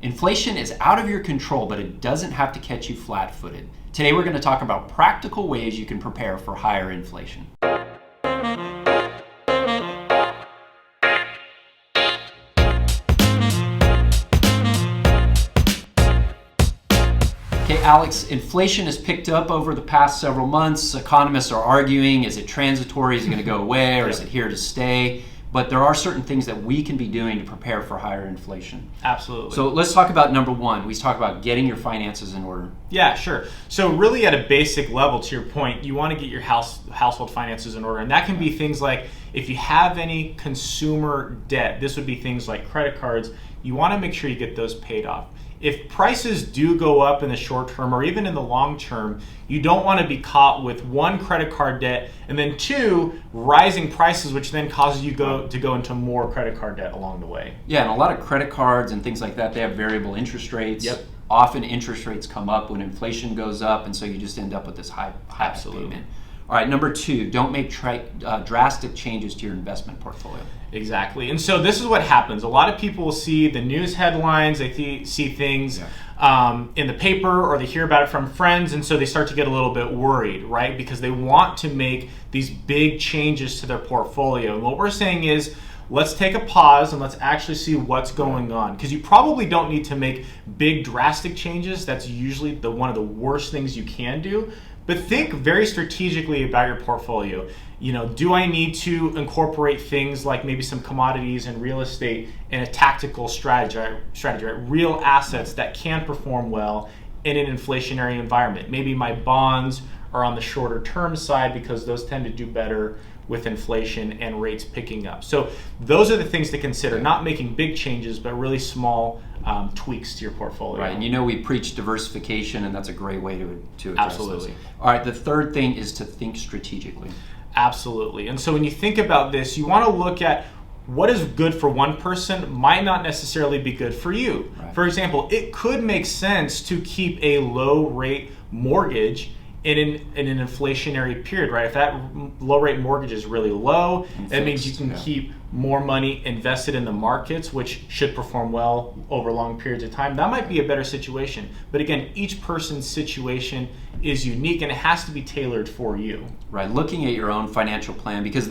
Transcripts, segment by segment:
Inflation is out of your control, but it doesn't have to catch you flat-footed. Today we're going to talk about practical ways you can prepare for higher inflation. Okay, Alex, inflation has picked up over the past several months. Economists are arguing, is it transitory, is it going to go away, or is it here to stay? But there are certain things that we can be doing to prepare for higher inflation. Absolutely. So let's talk about number one. We talk about getting your finances in order. Yeah, sure. So really at a basic level, to your point, you want to get your household finances in order. And that can be things like if you have any consumer debt, this would be things like credit cards, you want to make sure you get those paid off. If prices do go up in the short term or even in the long term, you don't want to be caught with one, credit card debt, and then two, rising prices, which then causes you to go into more credit card debt along the way. Yeah, and a lot of credit cards and things like that, they have variable interest rates. Yep. Often interest rates come up when inflation goes up, and so you just end up with this high payment. All right, number two, don't make drastic changes to your investment portfolio. Exactly. And so this is what happens. A lot of people will see the news headlines, they see things in the paper, or they hear about it from friends, and so they start to get a little bit worried, right? Because they want to make these big changes to their portfolio. And what we're saying is, let's take a pause and let's actually see what's going on. Because you probably don't need to make big drastic changes. That's usually one of the worst things you can do. But think very strategically about your portfolio. You know, do I need to incorporate things like maybe some commodities and real estate in a tactical strategy, right? Real assets that can perform well in an inflationary environment. Maybe my bonds are on the shorter term side because those tend to do better with inflation and rates picking up. So those are the things to consider, not making big changes, but really small tweaks to your portfolio. Right, and you know we preach diversification, and that's a great way to address Absolutely. this. All right, the third thing is to think strategically. Absolutely. And so when you think about this, you want to look at what is good for one person might not necessarily be good for you. Right. For example, it could make sense to keep a low rate mortgage in an inflationary period, right? If that low rate mortgage is really low, that means you can keep more money invested in the markets, which should perform well over long periods of time. That might be a better situation. But again, each person's situation is unique and it has to be tailored for you. Right, looking at your own financial plan, because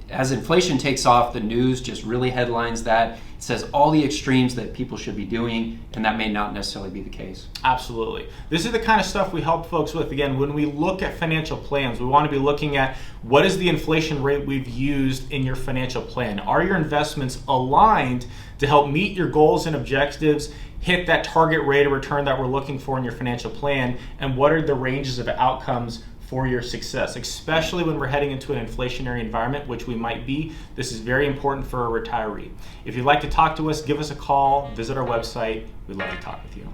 as inflation takes off, the news just really headlines that. It says all the extremes that people should be doing, and that may not necessarily be the case. Absolutely. This is the kind of stuff we help folks with. Again, when we look at financial plans, we want to be looking at what is the inflation rate we've used in your financial plan. Are your investments aligned to help meet your goals and objectives, hit that target rate of return that we're looking for in your financial plan, and what are the ranges of outcomes for your success, especially when we're heading into an inflationary environment, which we might be. This is very important for a retiree. If you'd like to talk to us, give us a call, visit our website. We'd love to talk with you.